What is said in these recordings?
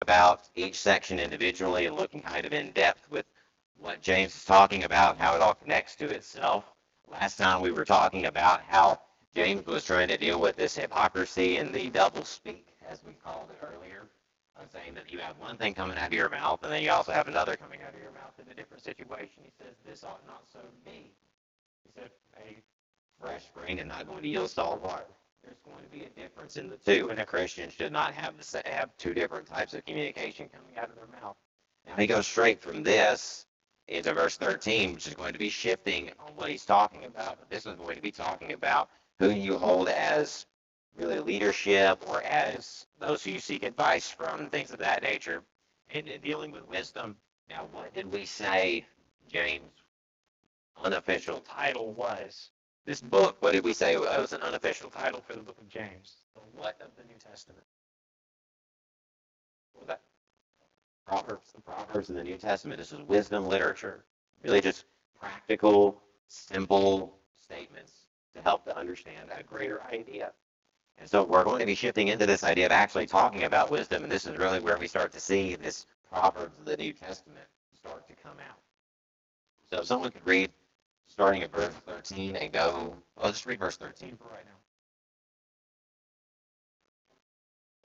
about each section individually and looking kind of in depth with what James is talking about, how it all connects to itself. Last time we were talking about how James was trying to deal with this hypocrisy and the double speak, as we called it earlier. I'm saying that you have one thing coming out of your mouth, and then you also have another coming out of your mouth in a different situation. He says, this ought not so be. He said, a fresh grain is not going to yield salt water. There's going to be a difference in the two, and a Christian should not have two different types of communication coming out of their mouth. Now he goes straight from this into verse 13, which is going to be shifting on what he's talking about. But this is going to be talking about who you hold as really leadership or as those who you seek advice from, things of that nature, and dealing with wisdom. Now, what did we say James' unofficial title was? This book, what did we say was an unofficial title for the book of James? The what of the New Testament? What was that? Proverbs. The Proverbs of the New Testament. This is wisdom literature. Really just practical, simple statements to help to understand a greater idea. And so we're going to be shifting into this idea of actually talking about wisdom, and this is really where we start to see this Proverbs of the New Testament start to come out. So if someone could read starting at verse 13 and go, well, just read verse 13 for right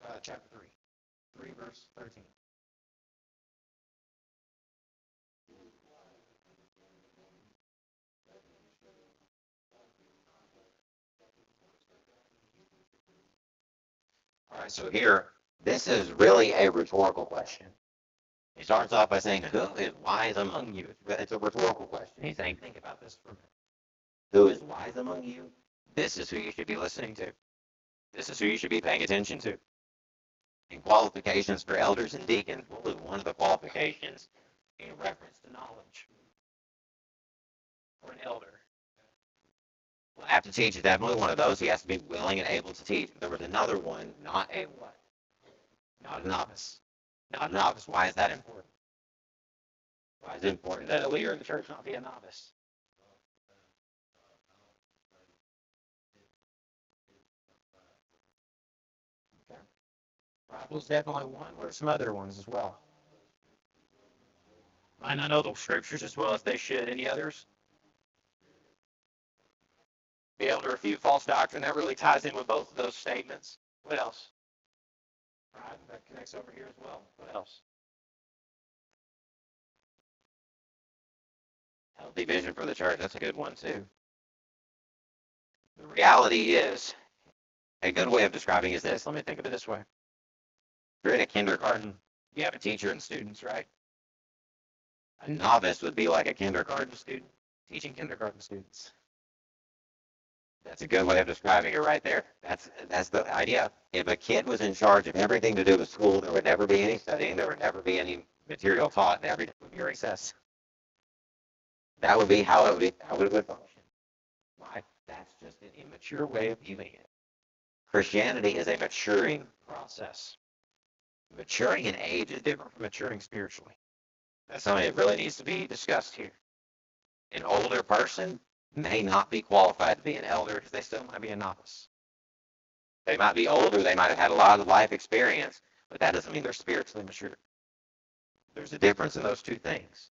now. Chapter 3, verse 13. All right, so here, this is really a rhetorical question. He starts off by saying, who is wise among you? It's a rhetorical question. He's saying, think about this for a minute. Who is wise among you? This is who you should be listening to. This is who you should be paying attention to. And qualifications for elders and deacons, what was one of the qualifications in reference to knowledge for an elder? Well, have to teach is definitely one of those. He has to be willing and able to teach. There was another one, not a what? Not a novice. Not a novice. Why is that important? Why is it important that a leader in the church not be a novice? Okay. Bible's definitely one. What are some other ones as well? Might not know the scriptures as well as they should. Any others? Be able to refute false doctrine. That really ties in with both of those statements. What else? Right, that connects over here as well. What else? Healthy vision for the church. That's a good one too. The reality is, a good way of describing is this. Let me think of it this way. If you're in a kindergarten, you have a teacher and students, right? A novice would be like a kindergarten student teaching kindergarten students. That's a good way of describing it right there. That's the idea. If a kid was in charge of everything to do with school, there would never be any studying, there would never be any material taught, and every day would be recess. That would be how it would function. Why? That's just an immature way of viewing it. Christianity is a maturing process. Maturing in age is different from maturing spiritually. That's something that really needs to be discussed here. An older person may not be qualified to be an elder because they still might be a novice. They might be older, they might have had a lot of life experience, but that doesn't mean they're spiritually mature. There's a difference in those two things.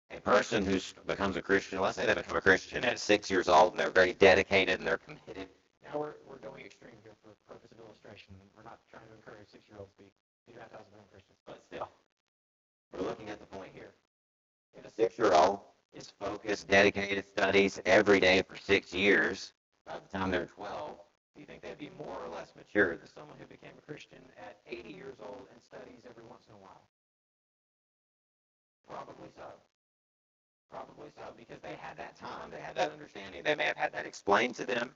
A person who becomes a Christian, let's say they become a Christian at 6 years old and they're very dedicated and they're committed. Now we're going extreme here for the purpose of illustration. We're not trying to encourage 6-year-olds to be baptized and become Christians, but still, we're looking at the point here. If a 6-year-old is focused, dedicated, studies every day for 6 years, by the time they're 12, do you think they'd be more or less mature than someone who became a Christian at 80 years old and studies every once in a while? Probably so. Probably so, because they had that time, they had that understanding, they may have had that explained to them,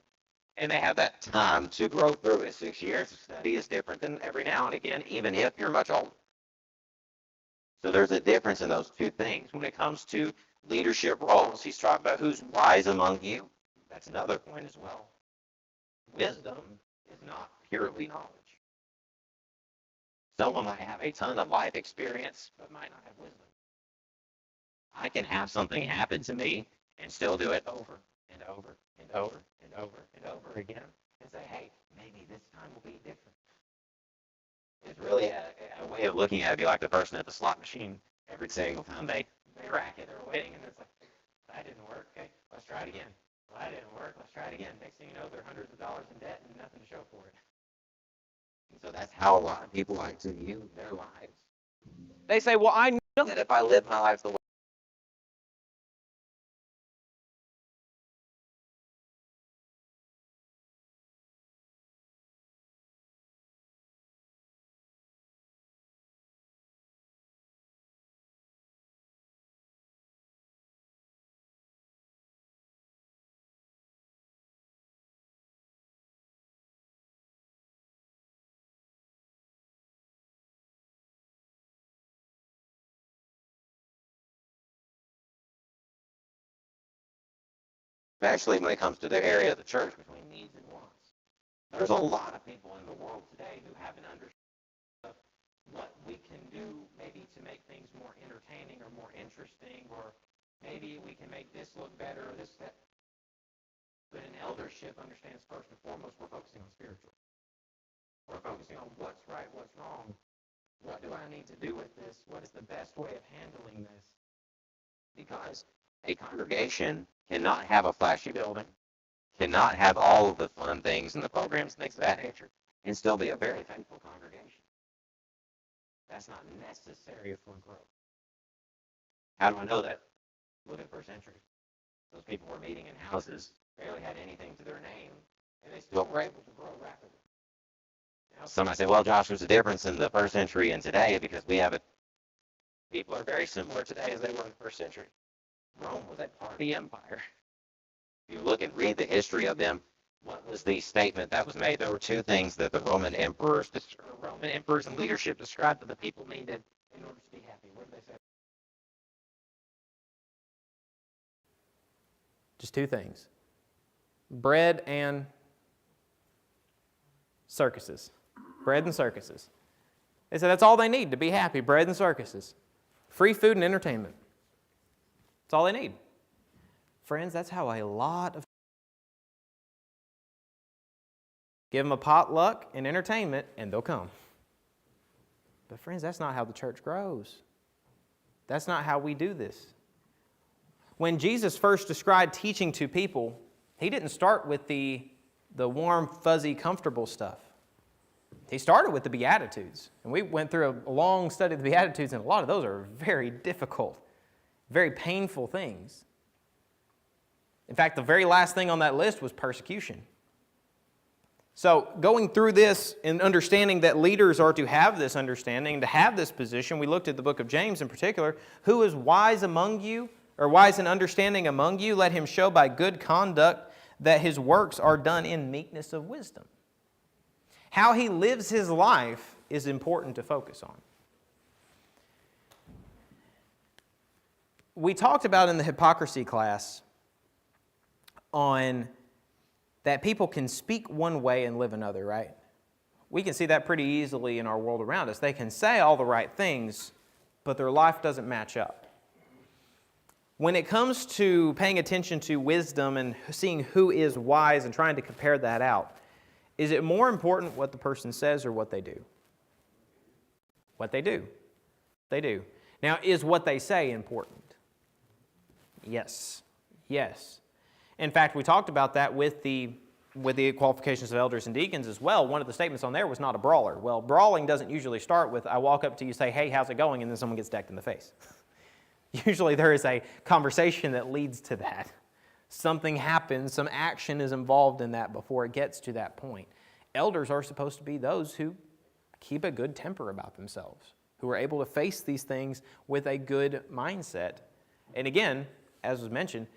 and they have that time to grow through it. 6 years of study is different than every now and again, even if you're much older. So there's a difference in those two things. When it comes to leadership roles, he's talking about who's wise among you. That's another point as well. Wisdom is not purely knowledge. Someone might have a ton of life experience, but might not have wisdom. I can have something happen to me and still do it over and over and over and over and over again and say, hey, maybe this time will be different. It's really a way of looking at it, be like the person at the slot machine. Every single time they rack it, they're waiting, and it's like, that didn't work. Okay, let's try it again. Well, that didn't work. Let's try it again. Next thing you know, they're hundreds of dollars in debt and nothing to show for it. And so that's how a lot of people like to view their lives. They say, well, I know that if I live my life the way especially when it comes to the area of the church between needs and wants. There's a lot of people in the world today who haven't understood what we can do maybe to make things more entertaining or more interesting, or maybe we can make this look better or this, that. But an eldership understands first and foremost we're focusing on spiritual. We're focusing on what's right, what's wrong. What do I need to do with this? What is the best way of handling this? Because a congregation cannot have a flashy building, cannot have all of the fun things and the programs and things of that nature, and still be a very faithful congregation. That's not necessary for growth. How do I know that? Look at first century. Those people were meeting in houses, barely had anything to their name, and they still were able to grow rapidly. Now, some might say, well, Josh, there's a difference in the first century and today because we have people are very similar today as they were in the first century. Rome was a party empire. If you look and read the history of them, what was the statement that was made? There were two things that the Roman emperors and leadership described that the people needed in order to be happy. What did they say? Just two things. Bread and circuses. Bread and circuses. They said that's all they need to be happy, bread and circuses. Free food and entertainment. That's all they need. Friends, that's how a lot of give them a potluck and entertainment and they'll come. But friends, that's not how the church grows. That's not how we do this. When Jesus first described teaching to people, he didn't start with the warm, fuzzy, comfortable stuff. He started with the Beatitudes. And we went through a long study of the Beatitudes, and a lot of those are very difficult, very painful things. In fact, the very last thing on that list was persecution. So going through this and understanding that leaders are to have this understanding, to have this position, we looked at the book of James in particular. Who is wise among you, or wise and understanding among you? Let him show by good conduct that his works are done in meekness of wisdom. How he lives his life is important to focus on. We talked about in the hypocrisy class on that people can speak one way and live another, right? We can see that pretty easily in our world around us. They can say all the right things, but their life doesn't match up. When it comes to paying attention to wisdom and seeing who is wise and trying to compare that out, is it more important what the person says or what they do? What they do. They do. Now, is what they say important? Yes. Yes. In fact, we talked about that with the qualifications of elders and deacons as well. One of the statements on there was not a brawler. Well, brawling doesn't usually start with, I walk up to you, say, hey, how's it going? And then someone gets decked in the face. Usually there is a conversation that leads to that. Something happens, some action is involved in that before it gets to that point. Elders are supposed to be those who keep a good temper about themselves, who are able to face these things with a good mindset. And again, as was mentioned,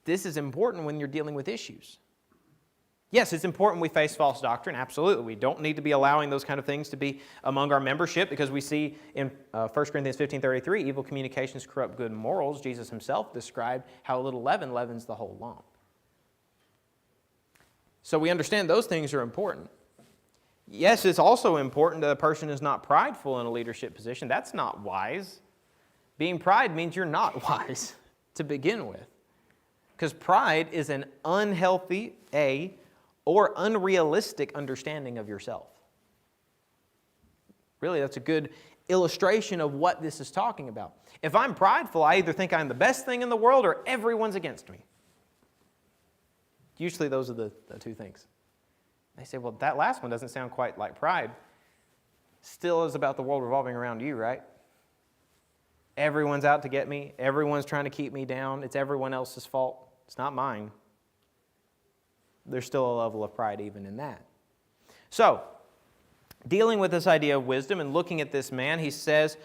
this is important when you're dealing with issues. Yes, it's important we face false doctrine, absolutely. We don't need to be allowing those kind of things to be among our membership because we see in 1 Corinthians 15:33, evil communications corrupt good morals. Jesus himself described how a little leaven leavens the whole lump. So we understand those things are important. Yes, it's also important that a person is not prideful in a leadership position. That's not wise. Being pride means you're not wise to begin with. Because pride is an unhealthy, or unrealistic understanding of yourself. Really, that's a good illustration of what this is talking about. If I'm prideful, I either think I'm the best thing in the world or everyone's against me. Usually those are the two things. They say, well, that last one doesn't sound quite like pride. Still is about the world revolving around you, right? Everyone's out to get me. Everyone's trying to keep me down. It's everyone else's fault. It's not mine. There's still a level of pride even in that. So, dealing with this idea of wisdom and looking at this man, he says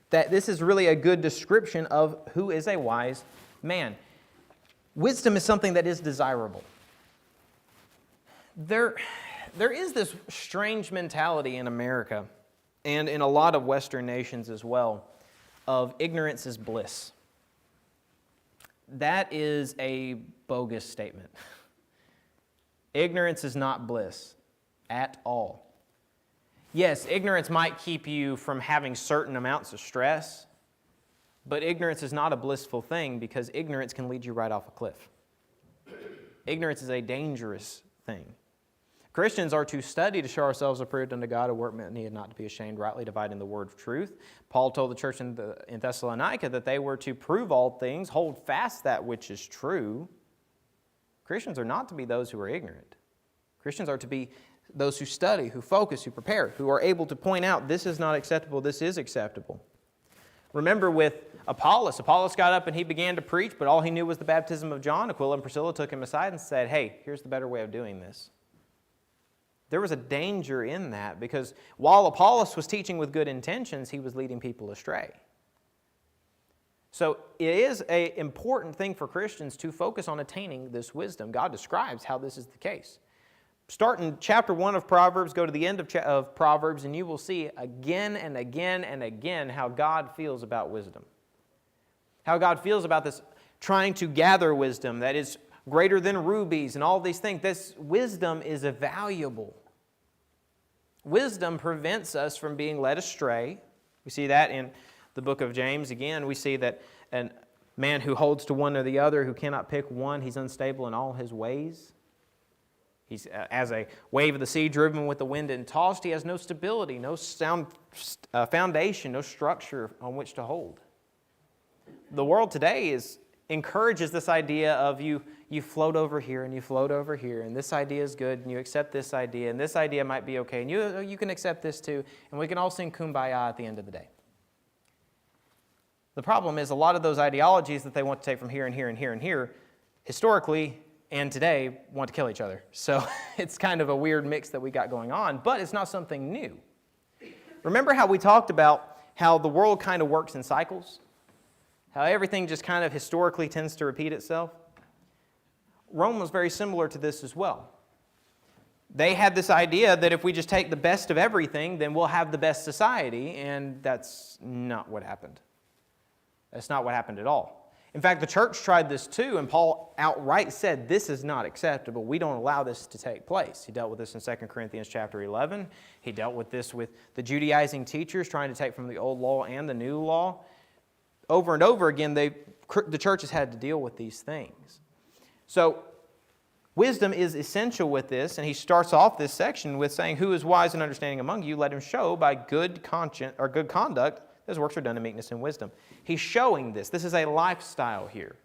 that this is really a good description of who is a wise man. Wisdom is something that is desirable. There is this strange mentality in America and in a lot of Western nations as well of ignorance is bliss. That is a bogus statement. Ignorance is not bliss at all. Yes, ignorance might keep you from having certain amounts of stress, but ignorance is not a blissful thing because ignorance can lead you right off a cliff. Ignorance is a dangerous thing. Christians are to study to show ourselves approved unto God, a workman needed not to be ashamed, rightly dividing the word of truth. Paul told the church in Thessalonica that they were to prove all things, hold fast that which is true. Christians are not to be those who are ignorant. Christians are to be those who study, who focus, who prepare, who are able to point out this is not acceptable, this is acceptable. Remember with Apollos got up and he began to preach, but all he knew was the baptism of John. Aquila and Priscilla took him aside and said, hey, here's the better way of doing this. There was a danger in that because while Apollos was teaching with good intentions, he was leading people astray. So it is an important thing for Christians to focus on attaining this wisdom. God describes how this is the case. Start in chapter 1 of Proverbs, go to the end of Proverbs, and you will see again and again and again how God feels about wisdom. How God feels about this trying to gather wisdom that is greater than rubies and all these things. This wisdom is valuable. Wisdom prevents us from being led astray. We see that in the book of James. Again, we see that a man who holds to one or the other, who cannot pick one, he's unstable in all his ways. He's as a wave of the sea driven with the wind and tossed. He has no stability, no sound foundation, no structure on which to hold. The world today encourages this idea of you float over here and you float over here, and this idea is good, and you accept this idea, and this idea might be okay, and you can accept this too, and we can all sing Kumbaya at the end of the day. The problem is a lot of those ideologies that they want to take from here and here and here and here, historically and today, want to kill each other. So it's kind of a weird mix that we got going on, but it's not something new. Remember how we talked about how the world kind of works in cycles? How everything just kind of historically tends to repeat itself? Rome was very similar to this as well. They had this idea that if we just take the best of everything, then we'll have the best society, and that's not what happened. That's not what happened at all. In fact, the church tried this too, and Paul outright said, this is not acceptable. We don't allow this to take place. He dealt with this in 2 Corinthians chapter 11. He dealt with this with the Judaizing teachers trying to take from the old law and the new law. Over and over again, the church has had to deal with these things. So, wisdom is essential with this, and he starts off this section with saying, who is wise and understanding among you? Let him show by good conduct his works are done in meekness and wisdom. He's showing this. This is a lifestyle here.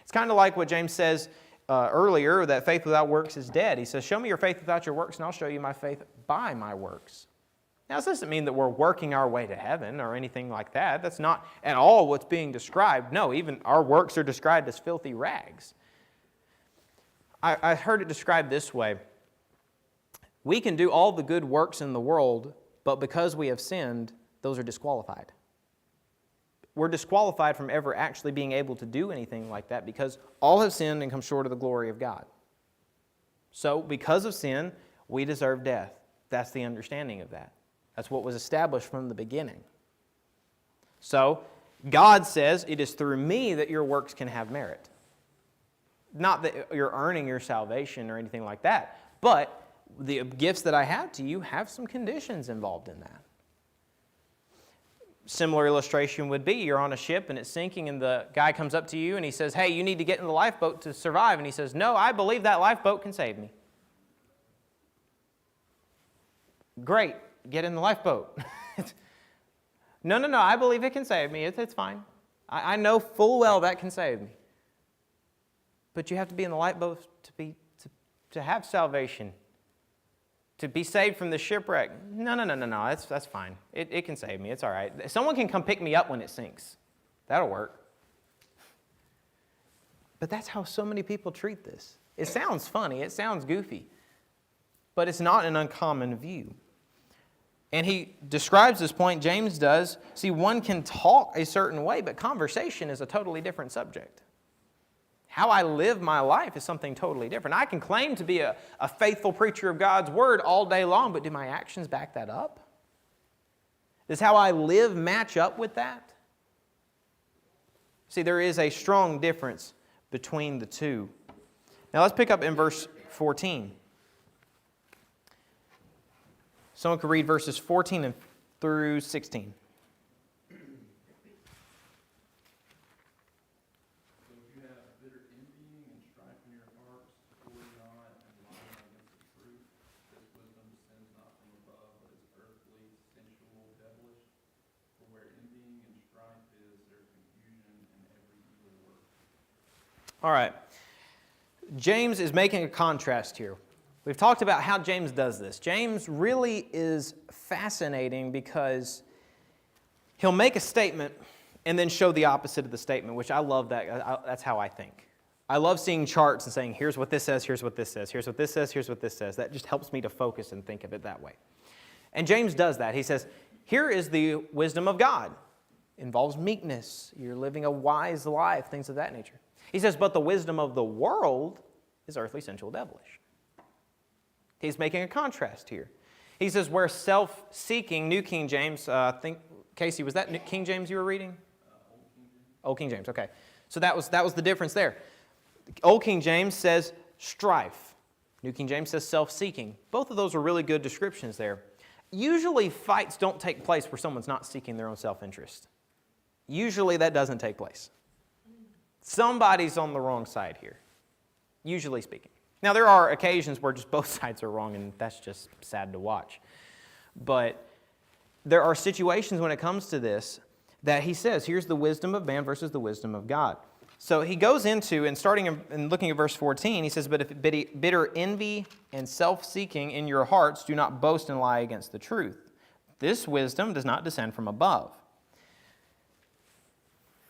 It's kind of like what James says earlier, that faith without works is dead. He says, show me your faith without your works, and I'll show you my faith by my works. Now, this doesn't mean that we're working our way to heaven or anything like that. That's not at all what's being described. No, even our works are described as filthy rags. I heard it described this way. We can do all the good works in the world, but because we have sinned, those are disqualified. We're disqualified from ever actually being able to do anything like that because all have sinned and come short of the glory of God. So, because of sin, we deserve death. That's the understanding of that. That's what was established from the beginning. So, God says, it is through me that your works can have merit. Not that you're earning your salvation or anything like that, but the gifts that I have to you have some conditions involved in that. Similar illustration would be you're on a ship and it's sinking and the guy comes up to you and he says, hey, you need to get in the lifeboat to survive. And he says, no, I believe that lifeboat can save me. Great, get in the lifeboat. No, I believe it can save me. It's fine. I know full well that can save me. But you have to be in the lifeboat to have salvation, to be saved from the shipwreck. No, that's fine. It can save me. It's all right. Someone can come pick me up when it sinks. That'll work. But that's how so many people treat this. It sounds funny. It sounds goofy. But it's not an uncommon view. And he describes this point, James does. See, one can talk a certain way, but conversation is a totally different subject. How I live my life is something totally different. I can claim to be a faithful preacher of God's Word all day long, but do my actions back that up? Does how I live match up with that? See, there is a strong difference between the two. Now let's pick up in verse 14. Someone could read verses 14 through 16. All right. James is making a contrast here. We've talked about how James does this. James really is fascinating because he'll make a statement and then show the opposite of the statement, which I love that. That's how I think. I love seeing charts and saying, here's what this says, here's what this says, here's what this says, here's what this says. That just helps me to focus and think of it that way. And James does that. He says, here is the wisdom of God. It involves meekness. You're living a wise life, things of that nature. He says, but the wisdom of the world is earthly, sensual, devilish. He's making a contrast here. He says, where self-seeking, New King James, I think, Casey, was that King James you were reading? Old King James, okay. So that was the difference there. Old King James says strife. New King James says self-seeking. Both of those are really good descriptions there. Usually fights don't take place where someone's not seeking their own self-interest. Usually that doesn't take place. Somebody's on the wrong side here, usually speaking. Now, there are occasions where just both sides are wrong, and that's just sad to watch. But there are situations when it comes to this that he says, here's the wisdom of man versus the wisdom of God. So he goes into, and starting and looking at verse 14, he says, but if bitter envy and self-seeking in your hearts do not boast and lie against the truth. This wisdom does not descend from above.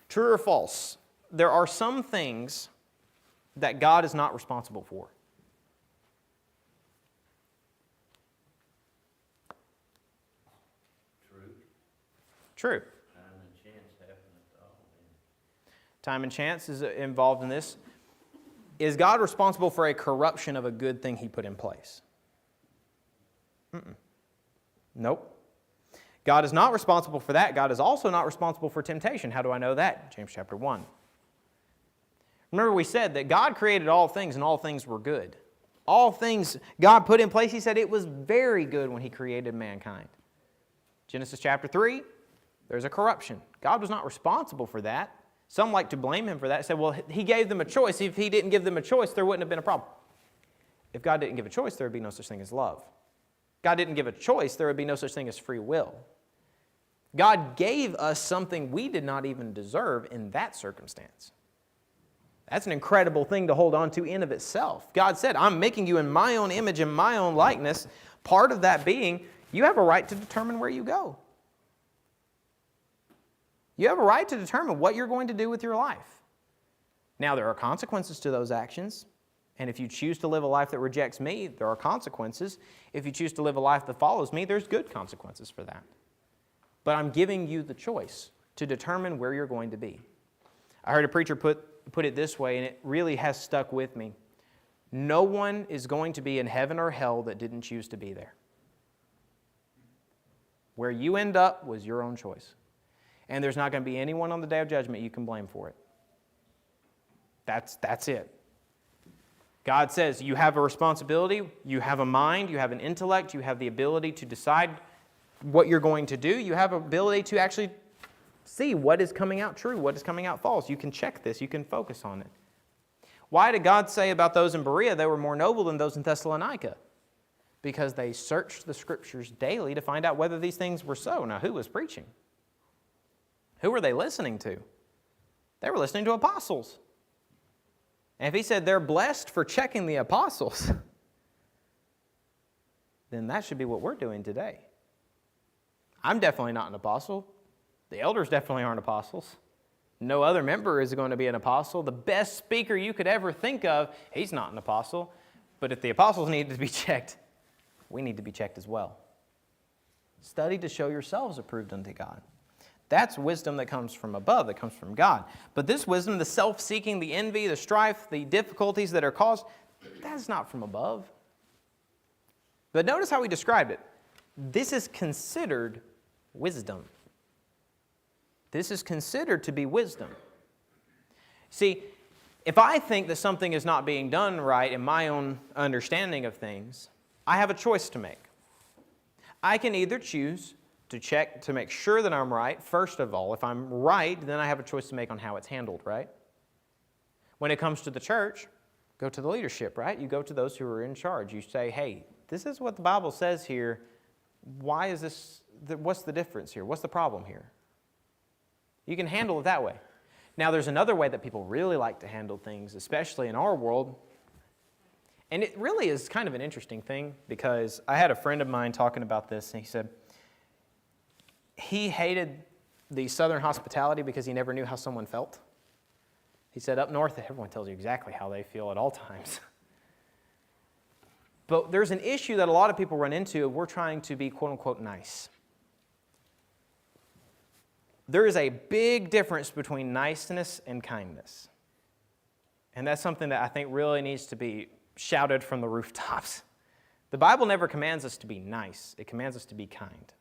True or false? There are some things that God is not responsible for. True. Time and chance happen all. Time and chance is involved in this. Is God responsible for a corruption of a good thing He put in place? Nope. God is not responsible for that. God is also not responsible for temptation. How do I know that? James chapter 1. Remember we said that God created all things and all things were good. All things God put in place, He said it was very good when He created mankind. Genesis chapter 3, there's a corruption. God was not responsible for that. Some like to blame Him for that. Say, well, He gave them a choice. If He didn't give them a choice, there wouldn't have been a problem. If God didn't give a choice, there would be no such thing as love. If God didn't give a choice, there would be no such thing as free will. God gave us something we did not even deserve in that circumstance. That's an incredible thing to hold on to in of itself. God said, I'm making you in my own image and my own likeness. Part of that being, you have a right to determine where you go. You have a right to determine what you're going to do with your life. Now, there are consequences to those actions. And if you choose to live a life that rejects me, there are consequences. If you choose to live a life that follows me, there's good consequences for that. But I'm giving you the choice to determine where you're going to be. I heard a preacher put it this way, and it really has stuck with me. No one is going to be in heaven or hell that didn't choose to be there. Where you end up was your own choice. And there's not going to be anyone on the day of judgment you can blame for it. That's it. God says you have a responsibility, you have a mind, you have an intellect, you have the ability to decide what you're going to do. You have the ability to actually see what is coming out true, what is coming out false. You can check this, you can focus on it. Why did God say about those in Berea they were more noble than those in Thessalonica? because they searched the Scriptures daily to find out whether these things were so. Now, who was preaching? Who were they listening to? They were listening to apostles. And if he said they're blessed for checking the apostles, then that should be what we're doing today. I'm definitely not an apostle. The elders definitely aren't apostles. No other member is going to be an apostle. The best speaker you could ever think of, he's not an apostle. But if the apostles need to be checked, we need to be checked as well. Study to show yourselves approved unto God. That's wisdom that comes from above, that comes from God. But this wisdom, the self-seeking, the envy, the strife, the difficulties that are caused, that's not from above. But notice how he described it. This is considered wisdom. This is considered to be wisdom. See, if I think that something is not being done right in my own understanding of things, I have a choice to make. I can either choose to check to make sure that I'm right. First of all, if I'm right, then I have a choice to make on how it's handled, right? When it comes to the church, go to the leadership, right? You go to those who are in charge. You say, hey, this is what the Bible says here. Why is this? What's the difference here? What's the problem here? You can handle it that way. Now, there's another way that people really like to handle things, especially in our world. And it really is kind of an interesting thing, because I had a friend of mine talking about this, and he said he hated the Southern hospitality because he never knew how someone felt. He said up north, everyone tells you exactly how they feel at all times. But there's an issue that a lot of people run into. We're trying to be quote-unquote nice. There is a big difference between niceness and kindness. And that's something that I think really needs to be shouted from the rooftops. The Bible never commands us to be nice. It commands us to be kind.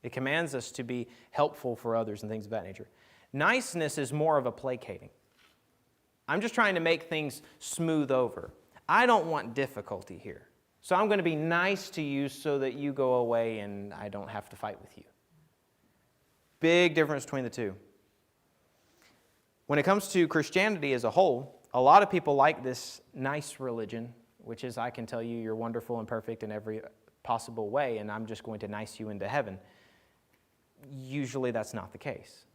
It commands us to be helpful for others and things of that nature. Niceness is more of a placating. I'm just trying to make things smooth over. I don't want difficulty here. So I'm going to be nice to you so that you go away and I don't have to fight with you. Big difference between the two. When it comes to Christianity as a whole, a lot of people like this nice religion, which is, I can tell you you're wonderful and perfect in every possible way, and I'm just going to nice you into heaven. Usually that's not the case.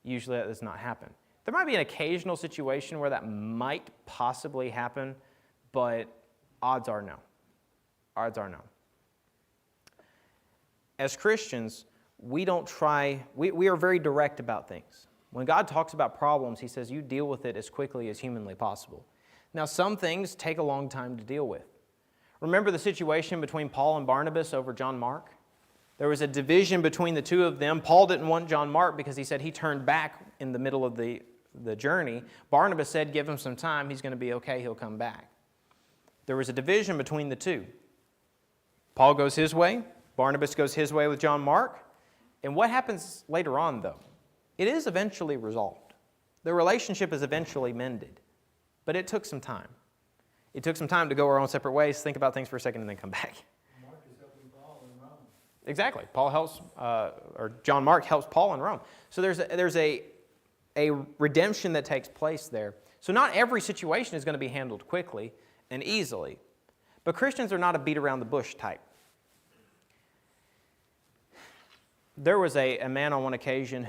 Usually that does not happen. There might be an occasional situation where that might possibly happen, but odds are no. Odds are no. As Christians, we are very direct about things. When God talks about problems, he says you deal with it as quickly as humanly possible. Now, some things take a long time to deal with. Remember the situation between Paul and Barnabas over John Mark? There was a division between the two of them. Paul didn't want John Mark because he said he turned back in the middle of the journey. Barnabas said, give him some time. He's going to be okay. He'll come back. There was a division between the two. Paul goes his way. Barnabas goes his way with John Mark. And what happens later on, though? It is eventually resolved. The relationship is eventually mended. But it took some time. It took some time to go our own separate ways, think about things for a second, and then come back. Mark is helping Paul in Rome. Exactly. John Mark helps Paul in Rome. So there's a redemption that takes place there. So not every situation is going to be handled quickly and easily. But Christians are not a beat around the bush type. There was a man on one occasion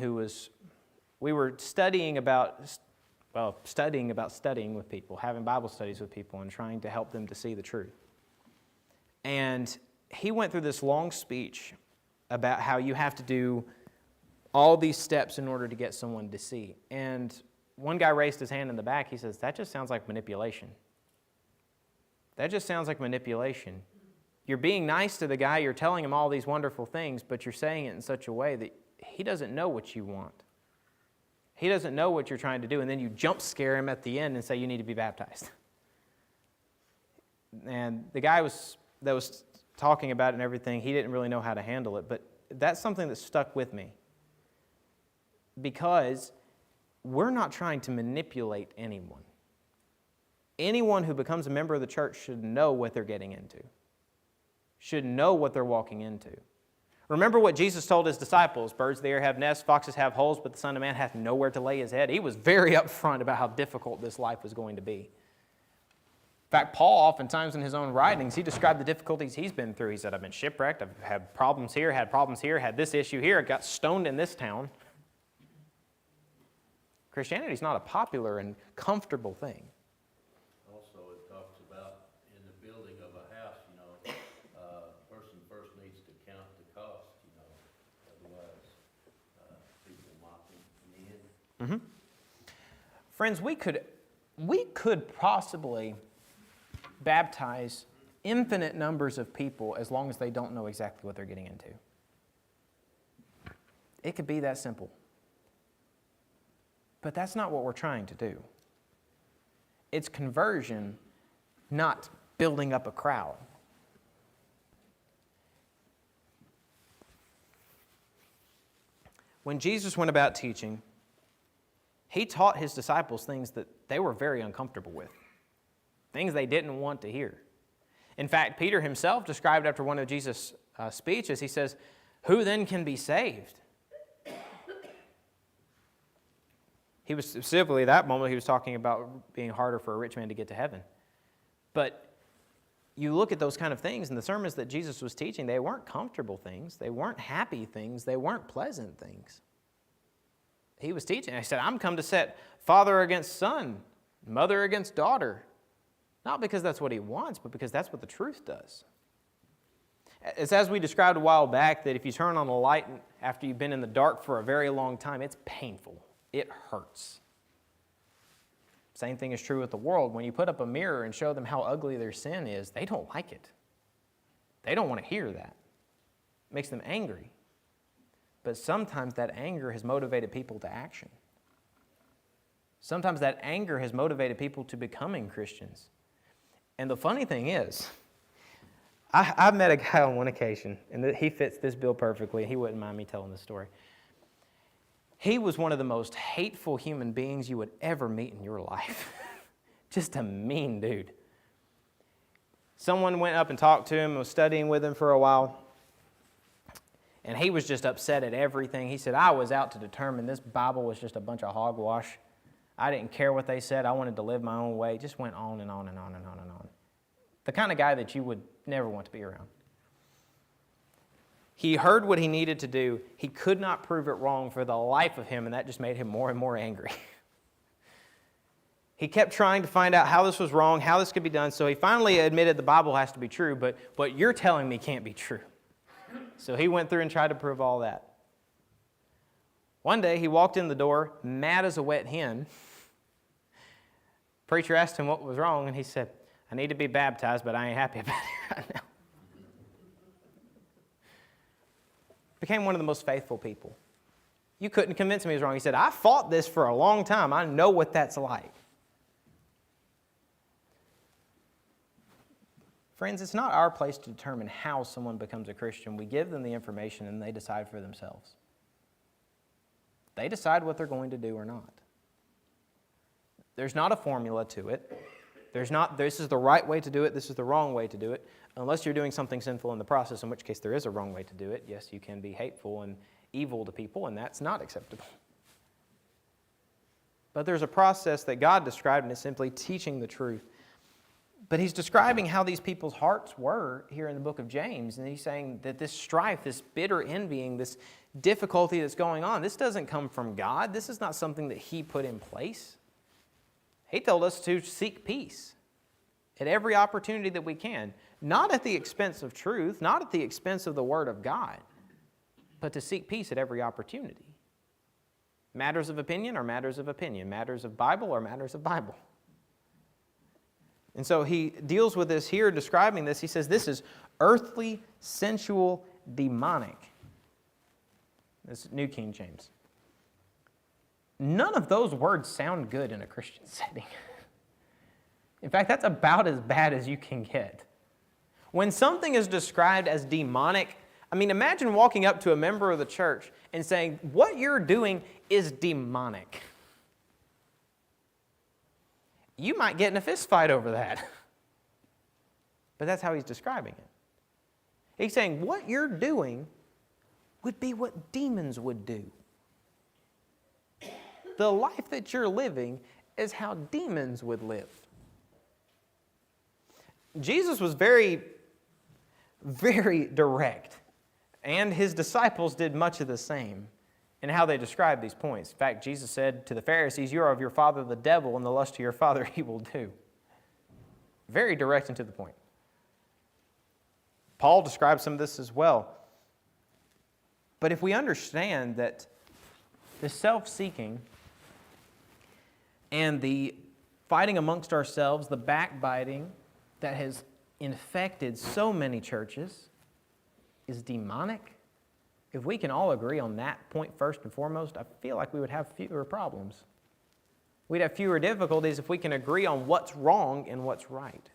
we were studying about studying with people, having Bible studies with people, and trying to help them to see the truth. And he went through this long speech about how you have to do all these steps in order to get someone to see. And one guy raised his hand in the back. He says, that just sounds like manipulation. That just sounds like manipulation. You're being nice to the guy, you're telling him all these wonderful things, but you're saying it in such a way that he doesn't know what you want. He doesn't know what you're trying to do, and then you jump scare him at the end and say you need to be baptized. And the guy that was talking about it and everything, he didn't really know how to handle it, but that's something that stuck with me. Because we're not trying to manipulate anyone. Anyone who becomes a member of the church should know what they're getting into. Should know what they're walking into. Remember what Jesus told his disciples, birds of the air have nests, foxes have holes, but the Son of Man hath nowhere to lay his head. He was very upfront about how difficult this life was going to be. fact, Paul oftentimes in his own writings, he described the difficulties he's been through. He said, I've been shipwrecked, I've had problems here, had this issue here, I got stoned in this town. Christianity is not a popular and comfortable thing. Also, it talks about in the building of a house, a person first needs to count the cost, otherwise people mock him in the end. Friends, we could possibly baptize infinite numbers of people as long as they don't know exactly what they're getting into. It could be that simple. But that's not what we're trying to do. It's conversion, not building up a crowd. When Jesus went about teaching, he taught his disciples things that they were very uncomfortable with, things they didn't want to hear. In fact, Peter himself described after one of Jesus' speeches, he says, "Who then can be saved?" He was specifically at that moment, he was talking about being harder for a rich man to get to heaven. But you look at those kind of things, and the sermons that Jesus was teaching, they weren't comfortable things. They weren't happy things. They weren't pleasant things. He was teaching. He said, I'm come to set father against son, mother against daughter. Not because that's what he wants, but because that's what the truth does. It's as we described a while back, that if you turn on a light after you've been in the dark for a very long time, it's painful. It hurts. Same thing is true with the world. When you put up a mirror and show them how ugly their sin is, they don't like it. They don't want to hear that. It makes them angry. But sometimes that anger has motivated people to action. Sometimes that anger has motivated people to becoming Christians. And the funny thing is, I've met a guy on one occasion, and he fits this bill perfectly. He wouldn't mind me telling this story. He was one of the most hateful human beings you would ever meet in your life. Just a mean dude. Someone went up and talked to him and was studying with him for a while. And he was just upset at everything. He said, I was out to determine this Bible was just a bunch of hogwash. I didn't care what they said. I wanted to live my own way. It just went on and on and on and on and on. The kind of guy that you would never want to be around. He heard what he needed to do. He could not prove it wrong for the life of him, and that just made him more and more angry. He kept trying to find out how this was wrong, how this could be done, so he finally admitted the Bible has to be true, but what you're telling me can't be true. So he went through and tried to prove all that. One day, he walked in the door, mad as a wet hen. Preacher asked him what was wrong, and he said, I need to be baptized, but I ain't happy about it right now. Became one of the most faithful people. You couldn't convince me he was wrong. He said, I fought this for a long time. I know what that's like. Friends, it's not our place to determine how someone becomes a Christian. We give them the information and they decide for themselves. They decide what they're going to do or not. There's not a formula to it. There's not, this is the right way to do it, this is the wrong way to do it, unless you're doing something sinful in the process, in which case there is a wrong way to do it. Yes, you can be hateful and evil to people, and that's not acceptable. But there's a process that God described, and it's simply teaching the truth. But he's describing how these people's hearts were here in the book of James, and he's saying that this strife, this bitter envying, this difficulty that's going on, this doesn't come from God. This is not something that he put in place. He told us to seek peace at every opportunity that we can, not at the expense of truth, not at the expense of the Word of God, but to seek peace at every opportunity. Matters of opinion are matters of opinion. Matters of Bible are matters of Bible. And so he deals with this here, describing this. He says this is earthly, sensual, demonic. This is New King James. None of those words sound good in a Christian setting. In fact, that's about as bad as you can get. When something is described as demonic, I mean, imagine walking up to a member of the church and saying, what you're doing is demonic. You might get in a fist fight over that. But that's how he's describing it. He's saying what you're doing would be what demons would do. The life that you're living is how demons would live. Jesus was very, very direct, and his disciples did much of the same in how they described these points. In fact, Jesus said to the Pharisees, "You are of your father the devil, and the lust of your father he will do." Very direct and to the point. Paul describes some of this as well. But if we understand that the self-seeking and the fighting amongst ourselves, the backbiting that has infected so many churches is demonic, if we can all agree on that point first and foremost, I feel like we would have fewer problems. We'd have fewer difficulties if we can agree on what's wrong and what's right.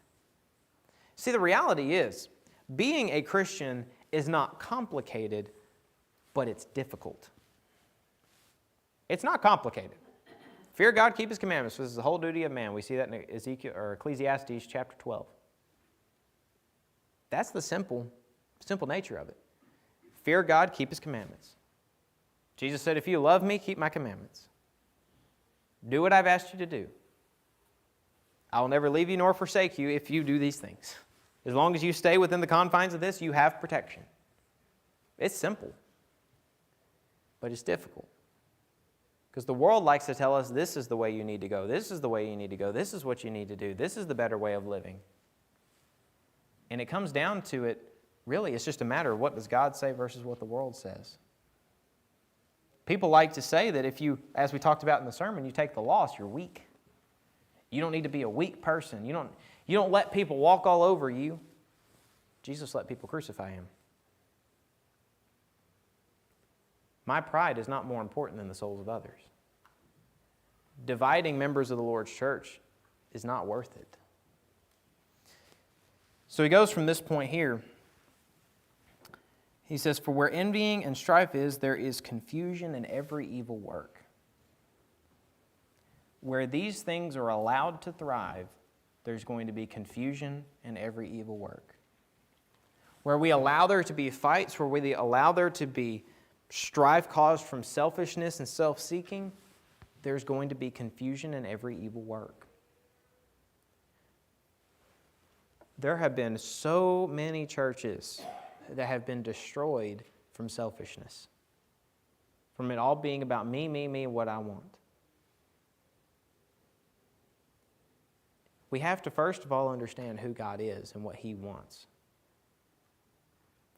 See, the reality is, being a Christian is not complicated, but it's difficult. It's not complicated. Fear God, keep His commandments. This is the whole duty of man. We see that in Ezekiel or Ecclesiastes chapter 12. That's the simple nature of it. Fear God, keep His commandments. Jesus said, if you love me, keep my commandments. Do what I've asked you to do. I will never leave you nor forsake you if you do these things. As long as you stay within the confines of this, you have protection. It's simple, but it's difficult. Because the world likes to tell us this is the way you need to go, this is the way you need to go, this is what you need to do, this is the better way of living. And it comes down to it, really, it's just a matter of what does God say versus what the world says. People like to say that if you, as we talked about in the sermon, you take the loss, you're weak. You don't need to be a weak person. You don't let people walk all over you. Jesus let people crucify Him. My pride is not more important than the souls of others. Dividing members of the Lord's church is not worth it. So he goes from this point here. He says, for where envying and strife is, there is confusion in every evil work. Where these things are allowed to thrive, there's going to be confusion in every evil work. Where we allow there to be fights, where we allow there to be strife caused from selfishness and self-seeking, there's going to be confusion in every evil work. There have been so many churches that have been destroyed from selfishness, from it all being about me, what I want. We have to first of all understand who God is and what He wants,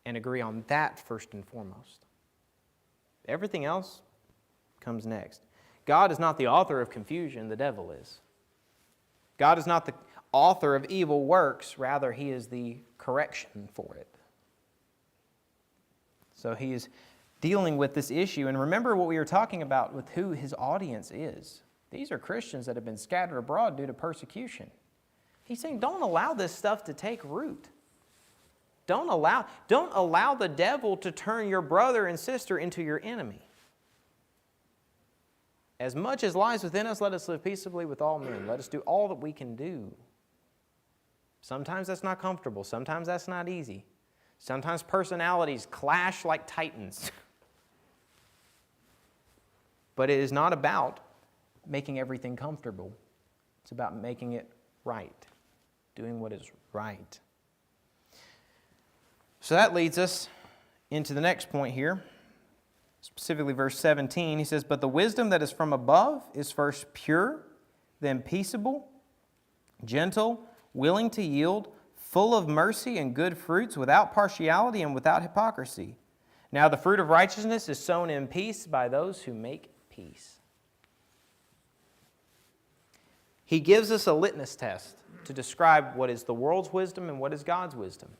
and agree on that first and foremost. Everything else comes next. God is not the author of confusion, the devil is. God is not the author of evil works, rather He is the correction for it. So He is dealing with this issue. And remember what we were talking about with who His audience is. These are Christians that have been scattered abroad due to persecution. He's saying, don't allow this stuff to take root. Don't allow the devil to turn your brother and sister into your enemy. As much as lies within us, let us live peaceably with all men. Let us do all that we can do. Sometimes that's not comfortable. Sometimes that's not easy. Sometimes personalities clash like titans. But it is not about making everything comfortable. It's about making it right, doing what is right. So that leads us into the next point here, specifically verse 17. He says, but the wisdom that is from above is first pure, then peaceable, gentle, willing to yield, full of mercy and good fruits, without partiality and without hypocrisy. Now the fruit of righteousness is sown in peace by those who make peace. He gives us a litmus test to describe what is the world's wisdom and what is God's wisdom.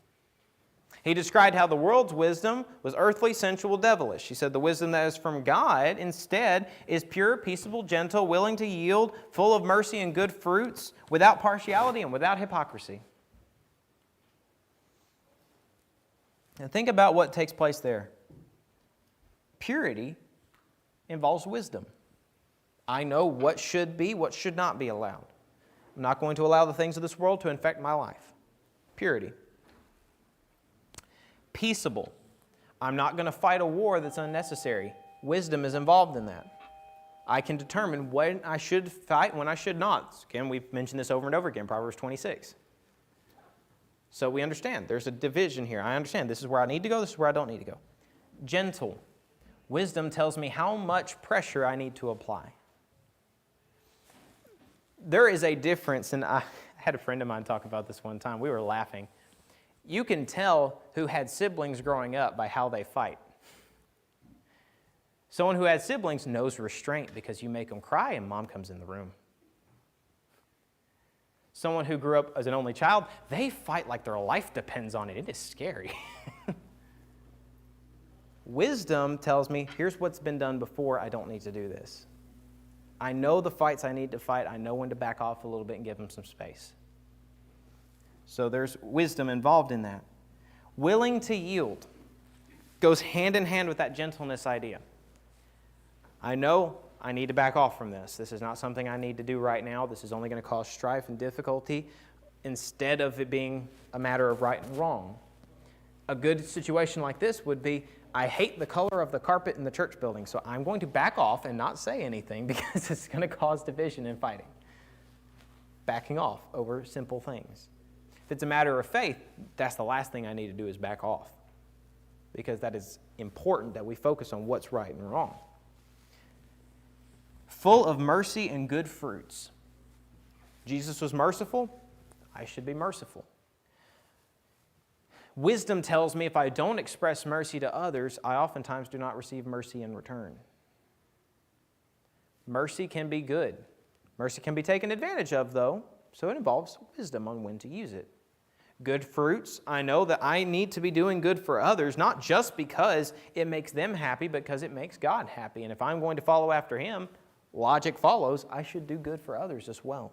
He described how the world's wisdom was earthly, sensual, devilish. He said the wisdom that is from God, instead, is pure, peaceable, gentle, willing to yield, full of mercy and good fruits, without partiality and without hypocrisy. And think about what takes place there. Purity involves wisdom. I know what should be, what should not be allowed. I'm not going to allow the things of this world to infect my life. Purity. Peaceable. I'm not going to fight a war that's unnecessary. Wisdom is involved in that. I can determine when I should fight and when I should not. Again, we've mentioned this over and over again, Proverbs 26. So we understand there's a division here. I understand this is where I need to go, this is where I don't need to go. Gentle. Wisdom tells me how much pressure I need to apply. There is a difference, and I had a friend of mine talk about this one time. We were laughing. You can tell who had siblings growing up by how they fight. Someone who had siblings knows restraint because you make them cry and mom comes in the room. Someone who grew up as an only child, they fight like their life depends on it. It is scary. Wisdom tells me, here's what's been done before, I don't need to do this. I know the fights I need to fight. I know when to back off a little bit and give them some space. So there's wisdom involved in that. Willing to yield goes hand in hand with that gentleness idea. I know I need to back off from this. This is not something I need to do right now. This is only going to cause strife and difficulty instead of it being a matter of right and wrong. A good situation like this would be, I hate the color of the carpet in the church building, so I'm going to back off and not say anything because it's going to cause division and fighting. Backing off over simple things. If it's a matter of faith, that's the last thing I need to do is back off, because that is important that we focus on what's right and wrong. Full of mercy and good fruits. Jesus was merciful. I should be merciful. Wisdom tells me if I don't express mercy to others, I oftentimes do not receive mercy in return. Mercy can be good. Mercy can be taken advantage of, though, so it involves wisdom on when to use it. Good fruits, I know that I need to be doing good for others, not just because it makes them happy, but because it makes God happy. And if I'm going to follow after Him, logic follows, I should do good for others as well.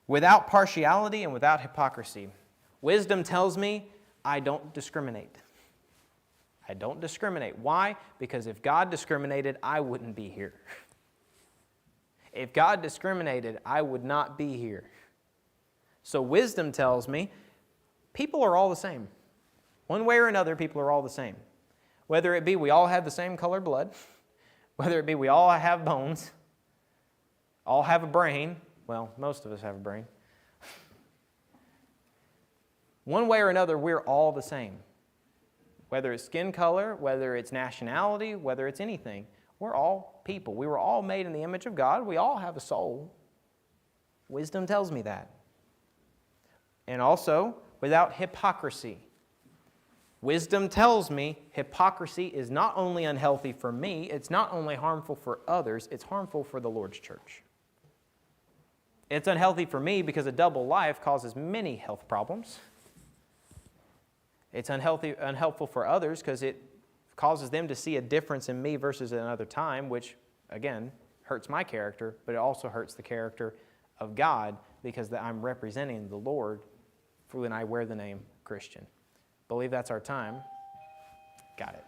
Without partiality and without hypocrisy. Wisdom tells me I don't discriminate. I don't discriminate. Why? Because if God discriminated, I wouldn't be here. If God discriminated, I would not be here. So wisdom tells me people are all the same. One way or another, people are all the same. Whether it be we all have the same colored blood, whether it be we all have bones, all have a brain. Well, most of us have a brain. One way or another, we're all the same. Whether it's skin color, whether it's nationality, whether it's anything, we're all people. We were all made in the image of God. We all have a soul. Wisdom tells me that. And also, without hypocrisy. Wisdom tells me hypocrisy is not only unhealthy for me, it's not only harmful for others, it's harmful for the Lord's church. It's unhealthy for me because a double life causes many health problems. It's unhelpful for others because it causes them to see a difference in me versus another time, which, again, hurts my character, but it also hurts the character of God because I'm representing the Lord when I wear the name Christian. Believe that's our time. Got it.